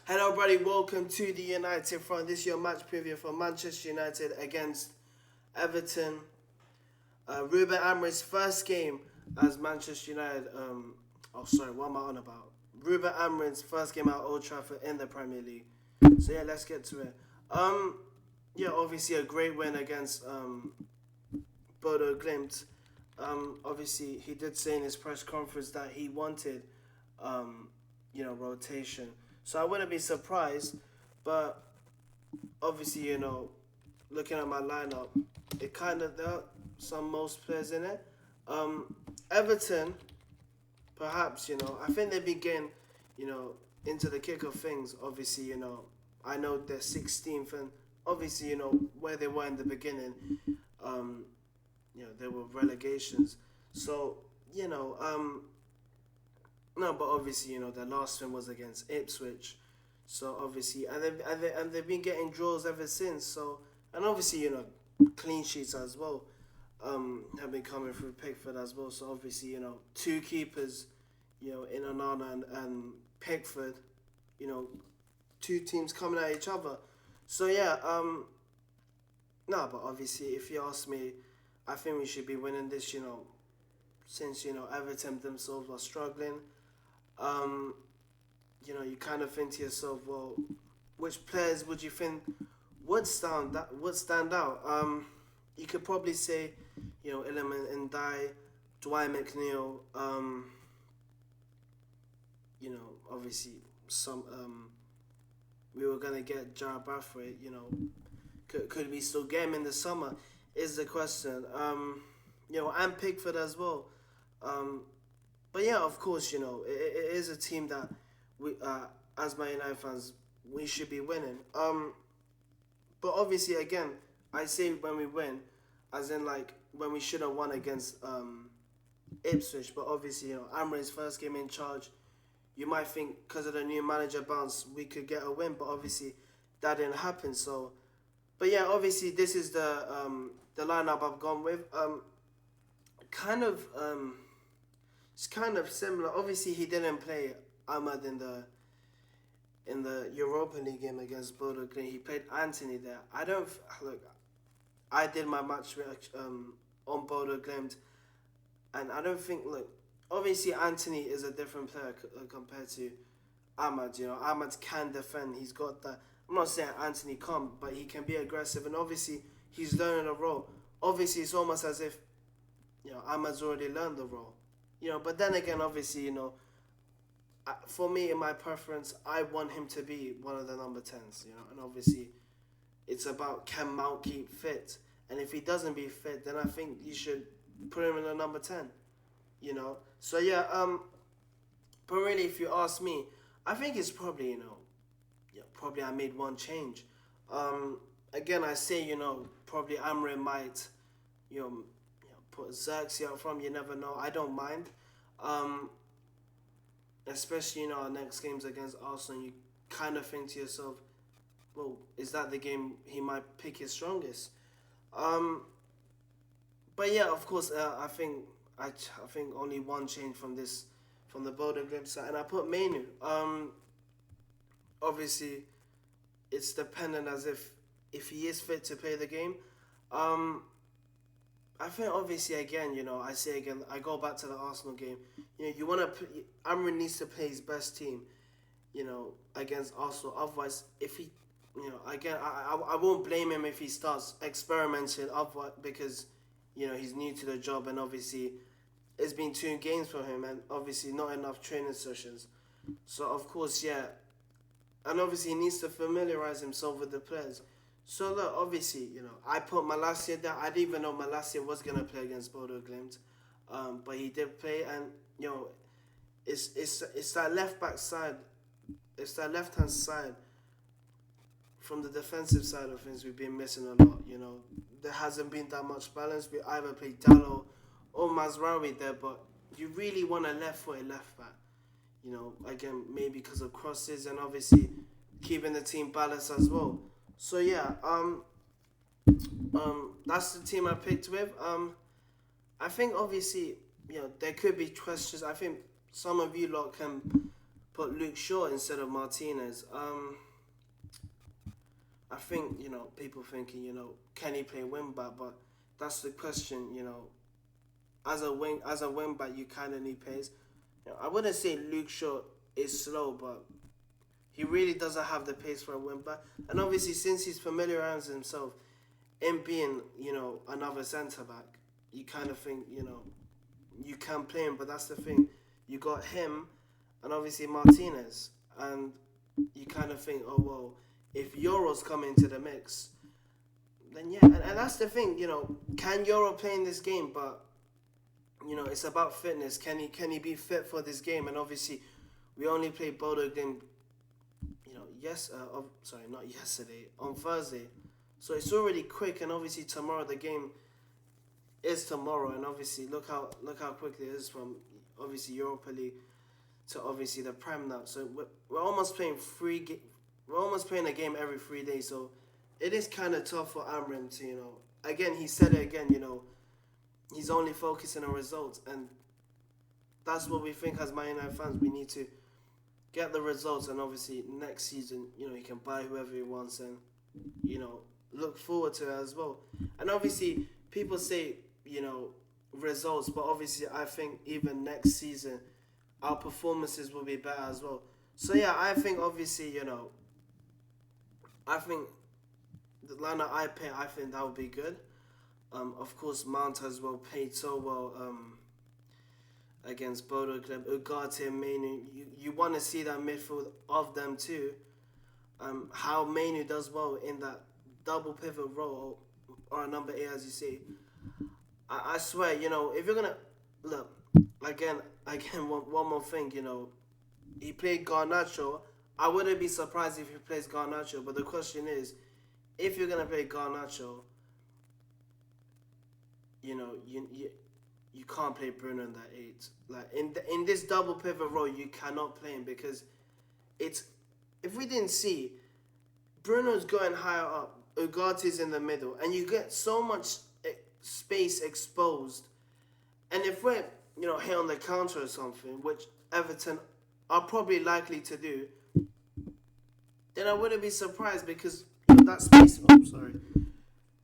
Hello, everybody. Welcome to the United Front. This is your match preview for Manchester United against Everton. Ruben Amorim's first game as Manchester United. What am I on about? Ruben Amorim's first game at Old Trafford in the Premier League. So yeah, let's get to it. Obviously a great win against Bodo Glimt. Obviously he did say in his press conference that he wanted, rotation. So I wouldn't be surprised, but obviously, looking at my lineup, there are most players in it. Everton, perhaps, I think they've been getting, into the kick of things. Obviously, I know they're 16th, and obviously, where they were in the beginning, there were relegations. So, no, but obviously, the last one was against Ipswich. So obviously, and they've been getting draws ever since. So, and obviously, clean sheets as well, have been coming through Pickford as well. So obviously, two keepers, in Onana and Pickford, two teams coming at each other. So yeah, no, but obviously, if you ask me, I think we should be winning this, since Everton themselves are struggling. You kind of think to yourself, well, which players would you think would stand out? You could probably say, Iliman Ndiaye, Dwight McNeil. Obviously some. We were gonna get Jarrad Brathwaite. Could we still get him in the summer? Is the question. And Pickford as well. But yeah, of course, it is a team that we, as Man United fans, we should be winning. But obviously, again, I say when we win, as in like when we should have won against Ipswich. But obviously, Amorim's first game in charge, you might think because of the new manager bounce, we could get a win. But obviously, that didn't happen. So, but yeah, obviously, this is the lineup I've gone with. It's kind of similar. Obviously, he didn't play Ahmad in the Europa League game against Bodo Glimt. He played Anthony there. I did my match on Bodo Glimt, and I don't think. Obviously, Anthony is a different player compared to Ahmad. Ahmad can defend. He's got that. I'm not saying Anthony can't, but he can be aggressive, and obviously, he's learning a role. Obviously, it's almost as if Ahmad's already learned the role. But then again, obviously, for me, in my preference, I want him to be one of the number 10s, and obviously, it's about can Mount keep fit, and if he doesn't be fit, then I think you should put him in the number 10, So yeah, but really, if you ask me, I think it's probably, probably I made one change. Again, I say, probably Amorim might, put Xerxes out from. You never know. I don't mind. Especially our next games against Arsenal. You kind of think to yourself, well, is that the game he might pick his strongest? But yeah, of course, I think only one change from the Bodo Glimt side, and I put Mainu. Obviously, it's dependent as if he is fit to play the game. I think obviously again, I say again, I go back to the Arsenal game. You want to. Amorim needs to play his best team, against Arsenal. Otherwise, if he, again, I won't blame him if he starts experimenting because, he's new to the job, and obviously, it's been 2 games for him, and obviously not enough training sessions. So of course, yeah, and obviously he needs to familiarize himself with the players. So look, obviously, I put Malacia there. I didn't even know Malacia was gonna play against Bodo Glimt, but he did play, and it's that left back side, it's that left hand side. From the defensive side of things, we've been missing a lot. There hasn't been that much balance. We either play Dallo or Mazraoui there, but you really want a left-footed left back. Again, maybe because of crosses and obviously keeping the team balanced as well. So yeah, that's the team I picked with. I think obviously, there could be questions. I think some of you lot can put Luke Shaw instead of Martinez. I think, people thinking, can he play wing back? But that's the question. As a wing back, you kind of need pace. I wouldn't say Luke Shaw is slow, but he really doesn't have the pace for a wing back. And obviously, since he's familiarized himself in being, another centre back, you kind of think, you can play him. But that's the thing. You got him and obviously Martinez. And you kind of think, oh, well, if Euro's come into the mix, then yeah. And that's the thing, can Euro play in this game? But, it's about fitness. Can he be fit for this game? And obviously, we only played Bodo Glimt, not yesterday, on Thursday. So it's already quick, and obviously tomorrow the game is tomorrow, and obviously look how quickly it is from obviously Europa League to obviously the Prem now. So we're almost playing we're almost playing a game every 3 days. So it is kind of tough for AMORIM to again, he said it again, he's only focusing on results, and that's what we think as Man United fans. We need to get the results, and obviously next season, he can buy whoever he wants, and look forward to it as well. And obviously people say results, but obviously I think even next season our performances will be better as well. So yeah, I think obviously I think the lineup I pick, I think that would be good. Of course, Mount as well played so well against Bodo Glimt. Ugarte and Mainu, you want to see that midfield of them too. How Mainu does well in that double pivot role, or a number 8 as you say. I swear, if you're going to... Look, again, one more thing, he played Garnacho. I wouldn't be surprised if he plays Garnacho, but the question is, if you're going to play Garnacho, you can't play Bruno in that 8. Like in this double pivot role, you cannot play him, because it's, if we didn't see, Bruno's going higher up, Ugarte's in the middle, and you get so much space exposed. And if we're hit on the counter or something, which Everton are probably likely to do, then I wouldn't be surprised, because that space.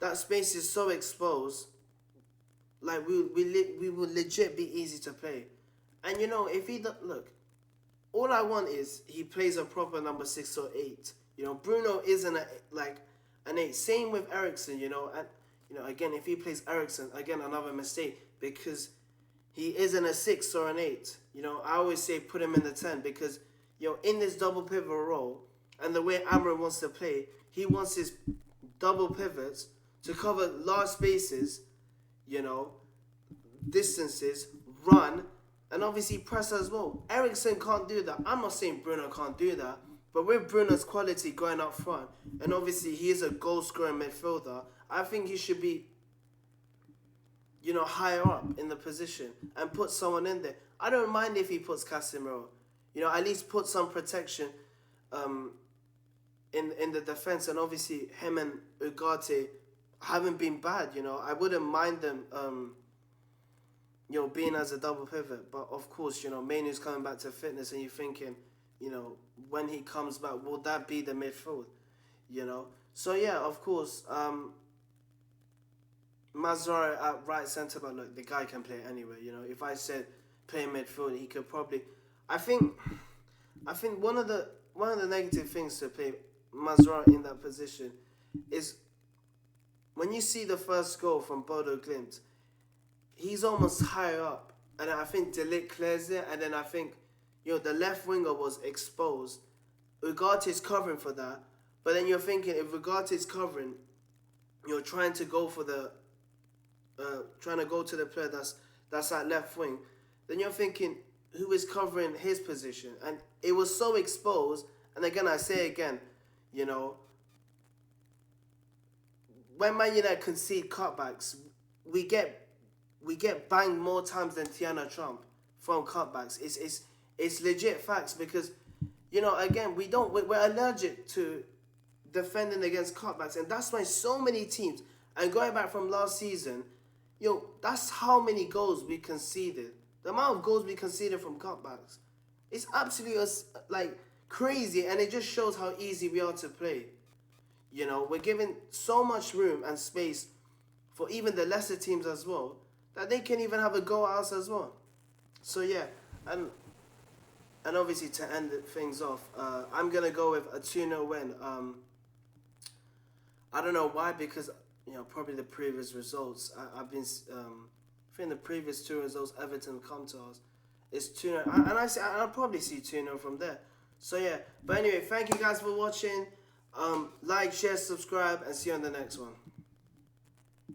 That space is so exposed. Like we will legit be easy to play. And if he look, all I want is he plays a proper number 6 or 8. Bruno isn't an 8. Same with Eriksen. And again, if he plays Eriksen, again another mistake, because he isn't a 6 or an 8. I always say put him in the 10, because in this double pivot role and the way AMORIM wants to play, he wants his double pivots to cover large spaces, distances, run, and obviously press as well. Eriksen can't do that. I'm not saying Bruno can't do that, but with Bruno's quality going up front, and obviously he is a goal-scoring midfielder, I think he should be, higher up in the position and put someone in there. I don't mind if he puts Casemiro. At least put some protection in the defense, and obviously him and Ugarte haven't been bad. I wouldn't mind them being as a double pivot. But of course, Mainu's coming back to fitness, and you're thinking, when he comes back, will that be the midfield? So yeah, of course, Mazraoui at right centre back. Look, the guy can play anywhere. If I said play midfield, he could probably. I think one of the negative things to play Mazraoui in that position is when you see the first goal from Bodo Glimt, he's almost higher up, and I think De Ligt clears it, and then I think the left winger was exposed. Ugarte's covering for that, but then you're thinking, if Ugarte's covering, you're trying to go for the to the player that's at left wing, then you're thinking, who is covering his position? And it was so exposed. And again, I say again, when Man United concede cutbacks, we get banged more times than Tiana Trump from cutbacks. It's legit facts, because again, we're allergic to defending against cutbacks, and that's why so many teams, and going back from last season, that's how many goals we conceded. The amount of goals we conceded from cutbacks It's absolutely like crazy, and it just shows how easy we are to play. You know, we're given so much room and space for even the lesser teams as well, that they can even have a go at us as well. So yeah, and obviously to end things off, I'm gonna go with a 2-0 win. I don't know why, because probably the previous results. I've been I think the previous two results Everton come to us. It's 2-0, and I'll probably see 2-0 from there. So yeah, but anyway, thank you guys for watching. Like, share, subscribe, and see you on the next one.